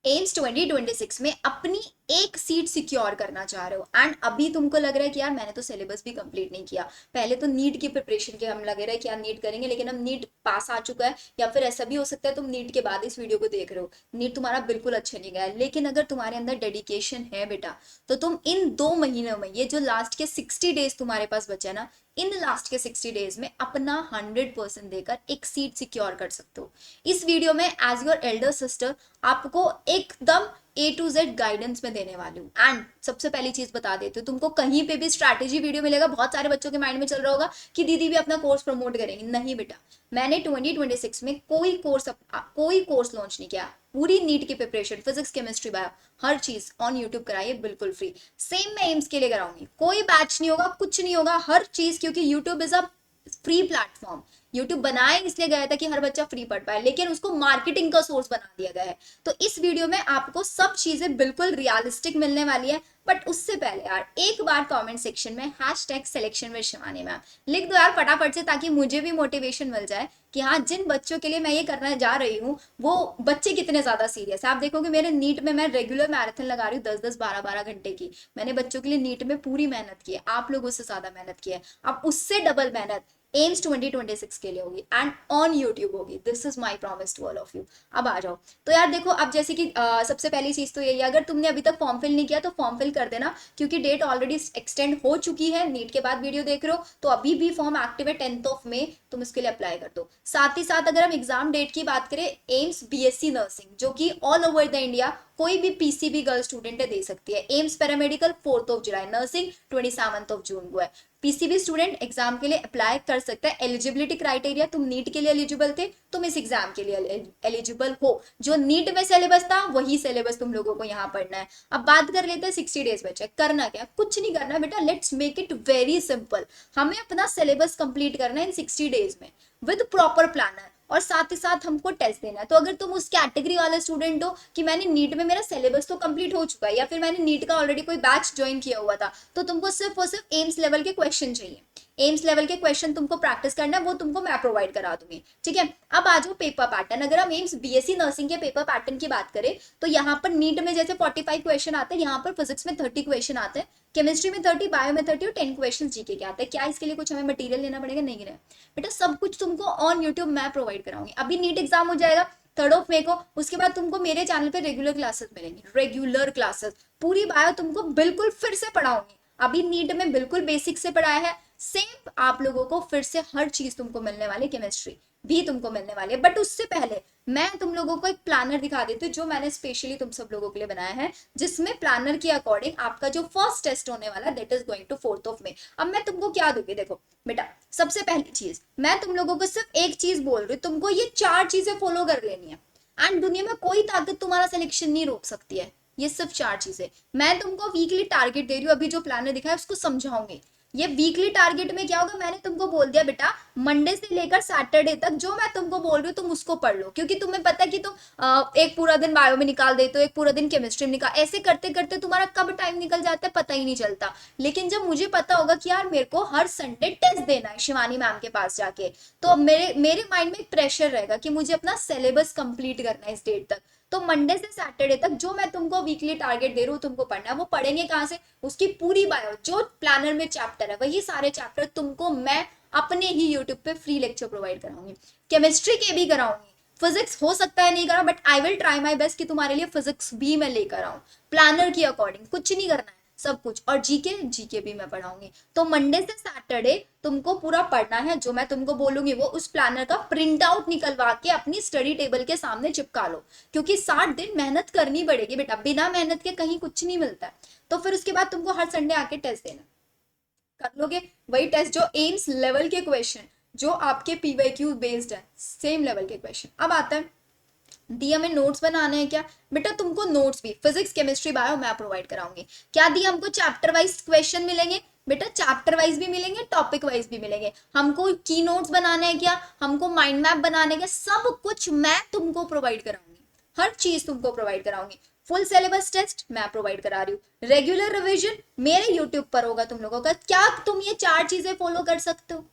AIIMS 2026 में अपनी एक सीट सिक्योर करना चाह रहे हो एंड अभी तुमको लग रहा है कि यार मैंने तो सिलेबस भी कंप्लीट नहीं किया। पहले तो नीट की प्रिपरेशन के हम लग रहा है कि यार नीट करेंगे, लेकिन अब नीट पास आ चुका है, या फिर ऐसा भी हो सकता है तुम नीट के बाद इस वीडियो को देख रहे हो, नीट तुम्हारा बिल्कुल अच्छा नहीं गया। लेकिन अगर तुम्हारे अंदर डेडिकेशन है बेटा, तो तुम इन 2 महीनों में, ये जो लास्ट के 60 डेज तुम्हारे पास बचे ना, इन लास्ट के 60 डेज में अपना 100% देकर एक सीट सिक्योर कर सकते हो। इस वीडियो में एज योर एल्डर सिस्टर आपको एकदम A to Z गाइडेंस में देने वाली हूँ। एंड सबसे पहली चीज बता देती हूँ, तुमको कहीं पे भी स्ट्रैटेजी वीडियो मिलेगा। बहुत सारे बच्चों के माइंड में चल रहा होगा कि दीदी भी अपना कोर्स प्रमोट करेंगे। नहीं बेटा, मैंने 2026 में कोई कोर्स लॉन्च नहीं किया। पूरी नीट की प्रिपरेशन, फिजिक्स, केमिस्ट्री, बायो, हर चीज ऑन यूट्यूब कराई है, बिल्कुल फ्री। सेम मैं एम्स के लिए कराऊंगी। कोई बैच नहीं होगा, कुछ नहीं होगा, हर चीज, क्योंकि YouTube is a free platform. YouTube बनाया इसलिए गया था कि हर बच्चा फ्री पढ़ पाए, लेकिन उसको मार्केटिंग का सोर्स बना दिया गया है। तो इस वीडियो में आपको सब चीजें बिल्कुल रियलिस्टिक मिलने वाली है। बट उससे पहले यार एक बार कमेंट सेक्शन में #सिलेक्शन विद शिवानी मैम लिख दो यार फटाफट से, ताकि मुझे भी मोटिवेशन मिल जाए कि हाँ, जिन बच्चों के लिए मैं ये करने जा रही हूँ वो बच्चे कितने ज्यादा सीरियस है। आप देखोगे मेरे नीट में मैं रेगुलर मैराथन लगा रही हूँ 10-10 12-12 घंटे की। मैंने बच्चों के लिए नीट में पूरी मेहनत की है, आप लोगों से ज्यादा मेहनत की है। अब उससे डबल मेहनत एम्स 2026 के लिए होगी एंड ऑन यूट्यूब होगी। This is my promise to all of you. अब आ जाओ। तो यार देखो, अब जैसे कि सबसे पहली चीज तो यही है, अगर तुमने अभी तक फॉर्म फिल नहीं किया तो फॉर्म फिल कर देना, क्योंकि डेट ऑलरेडी एक्सटेंड हो चुकी है। नीट के बाद वीडियो देख रहे हो तो अभी भी फॉर्म एक्टिव है, 10 मई, तुम इसके लिए अप्लाई कर दो। साथ ही साथ अगर हम एग्जाम डेट की बात करें, एम्स BSc नर्सिंग, जो कि ऑल ओवर द इंडिया कोई भी PCB गर्ल स्टूडेंट है दे सकती है। एम्स पैरामेडिकल 4 जुलाई, नर्सिंग 27 जून को है। PCB स्टूडेंट एग्जाम के लिए अप्लाई कर सकता है। एलिजिबिलिटी क्राइटेरिया, तुम नीट के लिए एलिजिबल थे, तुम इस एग्जाम के लिए एलिजिबल हो। जो नीट में सिलेबस था वही सिलेबस तुम लोगों को यहाँ पढ़ना है। अब बात कर लेते हैं 60 डेज बचे। करना क्या, कुछ नहीं करना बेटा, let's make it very simple. हमें अपना सिलेबस कंप्लीट करना है इन 60 डेज में विद प्रॉपर प्लानर, और साथ ही साथ हमको टेस्ट देना है। तो अगर तुम उस कैटेगरी वाले स्टूडेंट हो कि मैंने नीट में, मेरा सिलेबस तो कंप्लीट हो चुका है, या फिर मैंने नीट का ऑलरेडी कोई बैच ज्वाइन किया हुआ था, तो तुमको सिर्फ और सिर्फ एम्स लेवल के क्वेश्चन चाहिए। एम्स लेवल के क्वेश्चन तुमको प्रैक्टिस करना है, वो तुमको मैं प्रोवाइड करा दूंगी। ठीक है, अब आ जाओ पेपर पैटर्न। अगर हम एम्स BSc नर्सिंग के पेपर पैटर्न की बात करें तो यहाँ पर नीट में जैसे 45 क्वेश्चन आते हैं, यहाँ पर फिजिक्स में 30 क्वेश्चन आते हैं, केमिस्ट्री में 30, बायो में 30 और 10 क्वेश्चन जीके के आते हैं। क्या इसके लिए कुछ हमें मटेरियल लेना पड़ेगा? नहीं है बेटा, सब कुछ तुमको ऑन यूट्यूब मैं प्रोवाइड कराऊंगी। अभी नीट एग्जाम हो जाएगा 3 मई को, उसके बाद तुमको मेरे चैनल पे रेगुलर क्लासेस मिलेंगी, रेगुलर क्लासेस। पूरी बायो तुमको बिल्कुल फिर से पढ़ाऊंगी। अभी नीट में बिल्कुल बेसिक से पढ़ाया है, सेम आप लोगों को फिर से हर चीज तुमको मिलने वाली, केमिस्ट्री भी तुमको मिलने वाली है। बट उससे पहले मैं तुम लोगों को एक प्लानर दिखा देती हूँ, जो मैंने स्पेशली तुम सब लोगों के लिए बनाया है, जिसमें प्लानर के अकॉर्डिंग आपका जो फर्स्ट टेस्ट होने वाला दैट इज गोइंग टू 4 मई। अब मैं तुमको क्या दूंगी, देखो बेटा, सबसे पहली चीज मैं तुम लोगों को सिर्फ एक चीज बोल रही हूँ, तुमको ये 4 चीजें फॉलो कर लेनी है। एंड दुनिया में कोई ताकत तुम्हारा सिलेक्शन नहीं रोक सकती है। ये सिर्फ 4 चीजें मैं तुमको वीकली टारगेट दे रही हूँ। अभी जो प्लानर दिखा है उसको समझाऊंगी। ये वीकली टारगेट में क्या होगा, मैंने तुमको बोल दिया बेटा, मंडे से लेकर सैटरडे तक जो मैं तुमको बोल रही हूँ तुम उसको पढ़ लो, क्योंकि तुम्हें पता है कि तुम एक पूरा दिन बायो में निकाल देते हो, एक पूरा दिन केमिस्ट्री में निकाल, ऐसे करते करते तुम्हारा कब टाइम निकल जाता है पता ही नहीं चलता। लेकिन जब मुझे पता होगा कि यार मेरे को हर संडे टेस्ट देना है शिवानी मैम के पास जाके, तो मेरे मेरे माइंड में एक प्रेशर रहेगा कि मुझे अपना सिलेबस कंप्लीट करना है इस डेट तक। तो मंडे से सैटरडे तक जो मैं तुमको वीकली टारगेट दे रही हूँ तुमको पढ़ना है, वो पढ़ेंगे कहाँ से, उसकी पूरी बायो, जो प्लानर में चैप्टर है वही सारे चैप्टर तुमको मैं अपने ही यूट्यूब पे फ्री लेक्चर प्रोवाइड कराऊंगी। केमिस्ट्री के भी कराऊंगी, फिजिक्स हो सकता है नहीं करा, but I will try my best कि तुम्हारे लिए फिजिक्स भी मैं लेकर आऊं प्लानर की अकॉर्डिंग। कुछ नहीं करना है, सब कुछ। और जीके जीके भी मैं पढ़ाऊंगी। तो मंडे से सैटरडे तुमको पूरा पढ़ना है, जो मैं तुमको बोलूंगी वो उस प्लानर का प्रिंट आउट निकलवा के अपनी स्टडी टेबल के सामने चिपका लो, क्योंकि 60 दिन मेहनत करनी पड़ेगी बेटा, बिना मेहनत के कहीं कुछ नहीं मिलता है। तो फिर उसके बाद तुमको हर संडे आके टेस्ट देना, कर लोगे वही टेस्ट जो एम्स लेवल के क्वेश्चन, जो आपके PYQ बेस्ड है, सेम लेवल के क्वेश्चन। अब आता है दिया में नोट्स बनाने हैं क्या बेटा, तुमको नोट्स भी फिजिक्स केमिस्ट्री बायो मैं प्रोवाइड कराऊंगी। क्या दिया, हमको चैप्टर वाइज क्वेश्चन मिलेंगे बेटा, चैप्टर वाइज भी मिलेंगे, टॉपिक वाइज भी मिलेंगे। हमको की नोट्स बनाने हैं क्या, हमको माइंड मैप बनाने के, सब कुछ मैं तुमको प्रोवाइड कराऊंगी, हर चीज तुमको प्रोवाइड कराऊंगी। फुल सिलेबस टेस्ट मैं प्रोवाइड करा रही हूँ, रेगुलर रिविजन मेरे यूट्यूब पर होगा तुम लोगों का। क्या तुम ये 4 चीजें फॉलो कर सकते हो?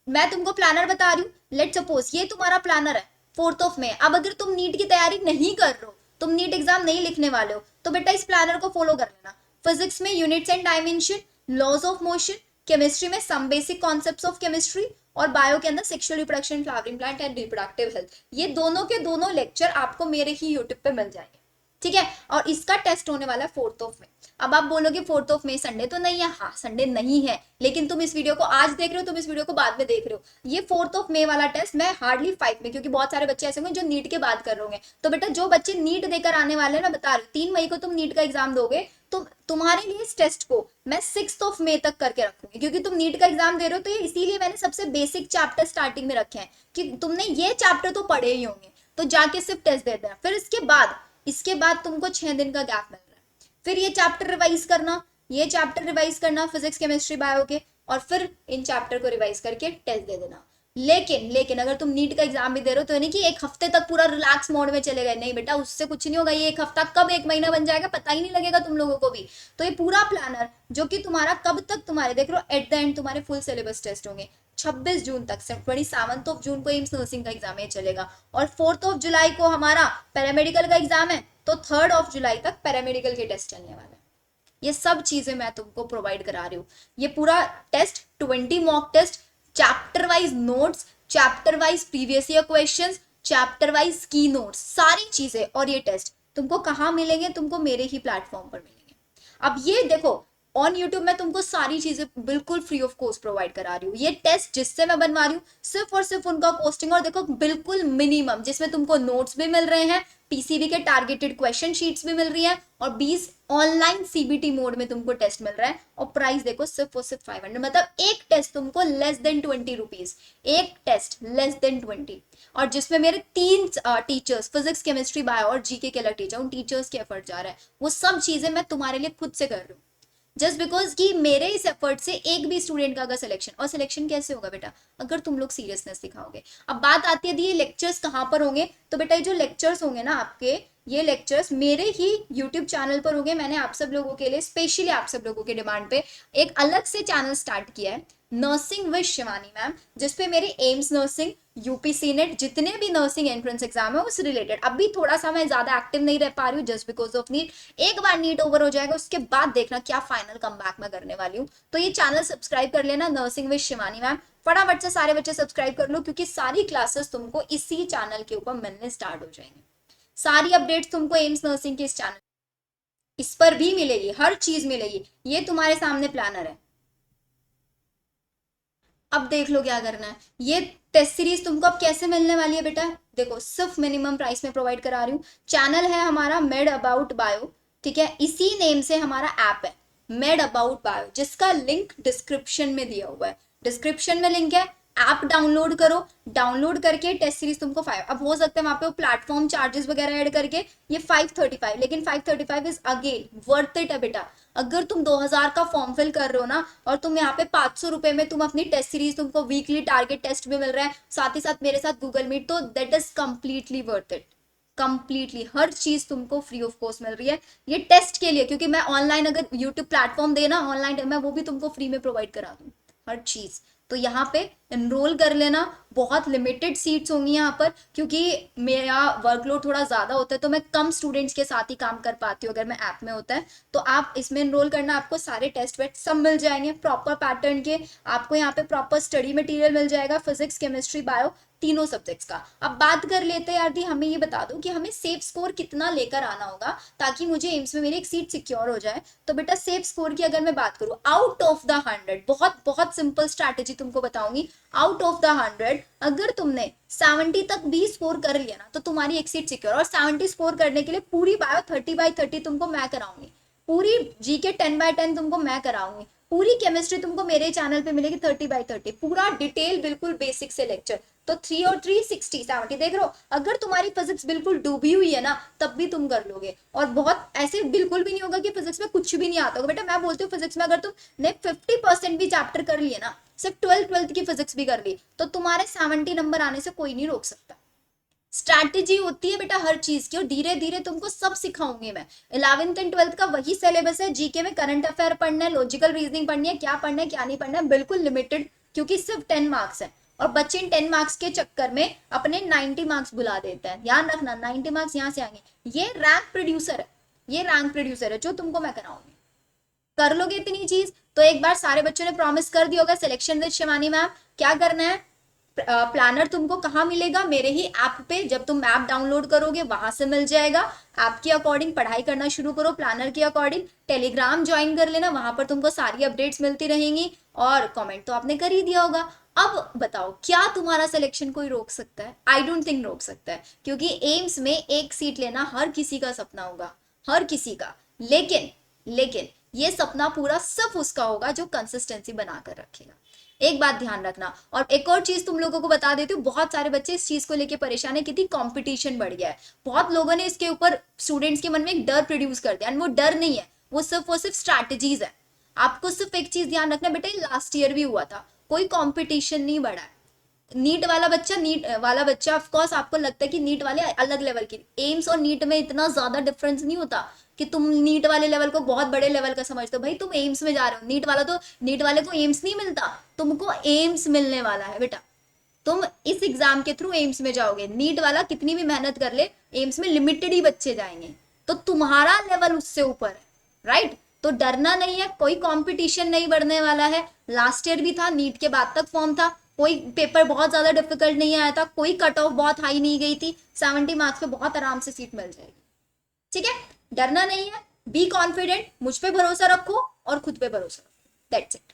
मैं तुमको प्लानर बता रही हूँ, लेट सपोज ये तुम्हारा प्लानर है 4 मई। अब अगर तुम नीट की तैयारी नहीं कर रहे हो तुम नीट एग्जाम नहीं लिखने वाले हो तो बेटा इस प्लानर को फॉलो कर लेना। फिजिक्स में units and dimension, laws of motion, chemistry में some basic concepts of chemistry, और बायो के अंदर sexual reproduction, flowering plant and reproductive health. ये दोनों के दोनों लेक्चर आपको मेरे ही यूट्यूब पे मिल जाएंगे, ठीक है। और इसका टेस्ट होने वाला है 4th ऑफ मई। अब आप बोलोगे 4th ऑफ मई संडे तो नहीं है, हाँ संडे नहीं है, लेकिन तुम इस वीडियो को आज देख रहे हो, तुम इस वीडियो को बाद में देख रहे हो। ये 4th ऑफ मई वाला टेस्ट मैं हार्डली 5 में, क्योंकि बहुत सारे बच्चे ऐसे होंगे जो नीट के बाद कर रहे होंगे, तो बेटा जो बच्चे नीट देकर आने वाले हैं, मैं बता रही हूँ 3 मई को तुम नीट का एग्जाम दोगे, तो तुम्हारे लिए इस टेस्ट को मैं 6th ऑफ मई तक करके रखूंगी, क्योंकि तुम नीट का एग्जाम दे रहे हो, तो ये इसीलिए मैंने सबसे बेसिक चैप्टर स्टार्टिंग में रखे हैं कि तुमने ये चैप्टर तो पढ़े ही होंगे, तो जाके सिर्फ टेस्ट दे देना। फिर इसके बाद तुमको 6 दिन का गैप मिल रहा है, फिर ये चैप्टर रिवाइज करना, ये चैप्टर रिवाइज करना फिजिक्स केमिस्ट्री बायो के, और फिर इन चैप्टर को रिवाइज करके टेस्ट दे देना। लेकिन अगर तुम नीट का एग्जाम भी दे रहे हो तो नहीं कि एक हफ्ते तक पूरा रिलैक्स मोड में चले गए, नहीं बेटा उससे कुछ नहीं होगा। ये एक हफ्ता कब एक महीना बन जाएगा पता ही नहीं लगेगा तुम लोगों को भी। तो ये पूरा प्लानर जो कि तुम्हारा कब तक तुम्हारे देख लो एट द एंड तुम्हारे फुल सिलेबस टेस्ट होंगे 26 जून तक, 27 ऑफ जून को एम्स नर्सिंग का एग्जाम ये चलेगा, और 4th ऑफ जुलाई को हमारा पैरामेडिकल का एग्जाम है, तो 3rd ऑफ जुलाई तक पैरामेडिकल के टेस्ट चलने वाले हैं। ये सब चीजें मैं तुमको प्रोवाइड करा रही हूँ। ये पूरा test 20 mock test, chapter wise notes, chapter wise previous year questions, chapter wise की नोट्स, सारी चीजें, और ये टेस्ट तुमको कहाँ मिलेंगे, तुमको मेरे ही प्लेटफॉर्म पर मिलेंगे। अब ये देखो ऑन यूट्यूब में तुमको सारी चीजें बिल्कुल फ्री ऑफ कॉस्ट प्रोवाइड करा रही हूँ। ये टेस्ट जिससे मैं बनवा रही हूँ सिर्फ और सिर्फ उनका कॉस्टिंग, और देखो बिल्कुल मिनिमम, जिसमें तुमको नोट्स भी मिल रहे हैं, पीसीबी के टारगेटेड क्वेश्चन शीट्स भी मिल रही है, और 20 ऑनलाइन सीबीटी मोड में तुमको टेस्ट मिल रहा है, और प्राइस देखो सिर्फ और सिर्फ 500, मतलब एक टेस्ट तुमको लेस देन 20 रुपीज, एक टेस्ट लेस देन 20, और जिसमें मेरे 3 टीचर्स फिजिक्स केमिस्ट्री बायो और जीके के अलग टीचर, उन टीचर्स के एफर्ट जा रहा है, वो सब चीजें मैं तुम्हारे लिए खुद से कर रही हूँ, जस्ट बिकॉज कि मेरे इस एफर्ट से एक भी स्टूडेंट का अगर सिलेक्शन, और सिलेक्शन कैसे होगा बेटा, अगर तुम लोग सीरियसनेस दिखाओगे। अब बात आती है ये लेक्चर्स कहाँ पर होंगे, तो बेटा ये जो लेक्चर्स होंगे ना आपके, ये लेक्चर्स मेरे ही यूट्यूब चैनल पर होंगे। मैंने आप सब लोगों के लिए, स्पेशली आप सब लोगों के डिमांड पे एक अलग से चैनल स्टार्ट किया है, नर्सिंग विद शिवानी मैम, जिसपे मेरे एम्स नर्सिंग, यूपीसी नेट, जितने भी नर्सिंग एंट्रेंस एग्जाम है उस रिलेटेड, अभी थोड़ा सा मैं ज्यादा एक्टिव नहीं रह पा रही हूँ जस्ट बिकॉज ऑफ नीट। एक बार नीट ओवर हो जाएगा उसके बाद देखना क्या फाइनल कमबैक मैं करने वाली हूँ। तो ये चैनल सब्सक्राइब कर लेना, नर्सिंग विद शिवानी मैम, फटाफट से सारे बच्चे सब्सक्राइब कर लो, क्योंकि सारी क्लासेस तुमको इसी चैनल के ऊपर मिलने स्टार्ट हो जाएंगे। सारी अपडेट्स तुमको एम्स नर्सिंग के इस चैनल, इस पर भी मिलेगी, हर चीज मिलेगी। ये तुम्हारे सामने प्लानर है, अब देख लो क्या करना है। ये टेस्ट सीरीज तुमको अब कैसे मिलने वाली है बेटा, देखो सिर्फ मिनिमम प्राइस में प्रोवाइड करा रही हूँ। चैनल है हमारा मेड अबाउट बायो, ठीक है, इसी नेम से हमारा ऐप है मेड अबाउट बायो, जिसका लिंक डिस्क्रिप्शन में दिया हुआ है, डिस्क्रिप्शन में लिंक है, ऐप डाउनलोड करो, डाउनलोड करके टेस्ट सीरीज तुमको 5, अब हो सकता है वहां पे प्लेटफॉर्म चार्जेस वगैरह ऐड करके ये 535, लेकिन 535 इज अगेन वर्थ इट है बेटा। अगर तुम 2000 का फॉर्म फिल कर रहे हो ना, और तुम यहाँ पे 500 रुपए में तुम अपनी टेस्ट सीरीज, तुमको वीकली टारगेट टेस्ट भी मिल रहा है, साथ ही साथ मेरे साथ गूगल मीट, तो that is completely worth it. Completely हर चीज तुमको फ्री ऑफ कॉस्ट मिल रही है ये टेस्ट के लिए, क्योंकि मैं ऑनलाइन अगर यूट्यूब प्लेटफॉर्म देना ऑनलाइन, मैं वो भी तुमको फ्री में प्रोवाइड करा दूँ हर चीज। तो यहाँ पे एनरोल कर लेना, बहुत लिमिटेड सीट्स होंगी यहाँ पर, क्योंकि मेरा वर्कलोड थोड़ा ज़्यादा होता है, तो मैं कम स्टूडेंट्स के साथ ही काम कर पाती हूँ अगर मैं ऐप में होता है। तो आप इसमें एनरोल करना, आपको सारे टेस्ट वेस्ट सब मिल जाएंगे प्रॉपर पैटर्न के, आपको यहाँ पे प्रॉपर स्टडी मटेरियल मिल जाएगा, फिजिक्स केमिस्ट्री बायो तीनों सब्जेक्ट्स का। अब बात कर लेते हैं यार दी, हमें ये बता दो कि हमें सेफ स्कोर कितना लेकर आना होगा ताकि मुझे एम्स में मेरी एक सीट सिक्योर हो जाए। तो बेटा सेफ स्कोर की अगर मैं बात करूँ, आउट ऑफ द 100, बहुत बहुत सिंपल स्ट्रैटेजी तुमको बताऊंगी, आउट ऑफ द 100 अगर तुमने 70 तक भी स्कोर कर लिया ना, तो तुम्हारी एक सीट सिक्योर। और 70 स्कोर करने के लिए पूरी बायो 30/30 तुमको मैं कराऊंगी, पूरी जीके 10/10 तुमको मैं कराऊंगी, पूरी केमिस्ट्री तुमको मेरे चैनल पे मिलेगी 30/30, पूरा डिटेल बिल्कुल बेसिक से लेक्चर। तो 3 और 3 60 70 देख रहे हो। अगर तुम्हारी फिजिक्स बिल्कुल डूबी हुई है ना, तब भी तुम कर लोगे। और बहुत ऐसे बिल्कुल भी नहीं होगा कि फिजिक्स में कुछ भी नहीं आता होगा बेटा। मैं बोलती हूँ फिजिक्स में अगर तुमने 50% भी चैप्टर कर लिए ना, सिर्फ 12th की फिजिक्स भी कर ली, तो तुम्हारे 70 नंबर आने से कोई नहीं रोक सकता। स्ट्रैटेजी होती है बेटा हर चीज की, और धीरे धीरे तुमको सब सिखाऊंगी मैं। 11th एंड 12th का वही सिलेबस है, जीके में करंट अफेयर पढ़ना है, लॉजिकल रीजनिंग पढ़नी है, क्या पढ़ना है क्या नहीं पढ़ना है, बिल्कुल लिमिटेड, क्योंकि सिर्फ 10 मार्क्स है। और बच्चे इन 10 मार्क्स के चक्कर में अपने 90 मार्क्स बुला देते हैं। ध्यान रखना 90 मार्क्स यहाँ से आएंगे। ये रैंक प्रोड्यूसर है, ये रैंक प्रोड्यूसर है जो तुमको मैं कराऊंगी। कर लोगे इतनी चीज तो एक बार सारे बच्चों ने प्रॉमिस कर दिया होगा सिलेक्शन विद शिवानी मैम। क्या करना है, प्लानर तुमको कहाँ मिलेगा, मेरे ही ऐप पे, जब तुम ऐप डाउनलोड करोगे वहां से मिल जाएगा। ऐप के अकॉर्डिंग पढ़ाई करना शुरू करो, प्लानर के अकॉर्डिंग। टेलीग्राम ज्वाइन कर लेना, वहां पर तुमको सारी अपडेट्स मिलती रहेंगी। और कमेंट तो आपने कर ही दिया होगा। अब बताओ क्या तुम्हारा सिलेक्शन कोई रोक सकता है? आई डोंट थिंक रोक सकता है, क्योंकि एम्स में एक सीट लेना हर किसी का सपना होगा, हर किसी का। लेकिन लेकिन ये सपना पूरा सिर्फ उसका होगा जो कंसिस्टेंसी बनाकर रखेगा। एक बात ध्यान रखना। और एक और चीज तुम लोगों को बता देती हूँ, बहुत सारे बच्चे इस चीज को लेके परेशान है, कितनी कंपटीशन बढ़ गया है। बहुत लोगों ने इसके ऊपर स्टूडेंट्स के मन में एक डर प्रोड्यूस कर दिया, एंड वो डर नहीं है, वो सिर्फ स्ट्रैटेजीज है। आपको सिर्फ एक चीज ध्यान रखना बेटा, लास्ट ईयर भी हुआ था, कोई कंपटीशन नहीं बढ़ा है। नीट वाला बच्चा ऑफ कोर्स आपको लगता है कि नीट वाले अलग लेवल की, एम्स और नीट में इतना ज्यादा डिफरेंस नहीं होता कि तुम नीट वाले लेवल को बहुत बड़े लेवल का समझते हो। भाई तुम एम्स में जा रहे हो, नीट वाले को एम्स नहीं मिलता, तुमको एम्स मिलने वाला है बेटा। तुम इस एग्जाम के थ्रू एम्स में जाओगे। नीट वाला कितनी भी मेहनत कर ले, एम्स में लिमिटेड ही बच्चे जाएंगे, तो तुम्हारा लेवल उससे ऊपर है, राइट? तो डरना नहीं है, कोई कंपटीशन नहीं बढ़ने वाला है। लास्ट ईयर भी था, नीट के बाद तक फॉर्म था, कोई पेपर बहुत ज्यादा डिफिकल्ट नहीं आया था, कोई कट ऑफ बहुत हाई नहीं गई थी, 70 मार्क्स पे बहुत आराम से सीट मिल जाएगी। ठीक है, डरना नहीं है, बी कॉन्फिडेंट, मुझ पे भरोसा रखो और खुद पे भरोसा रखो। That's it.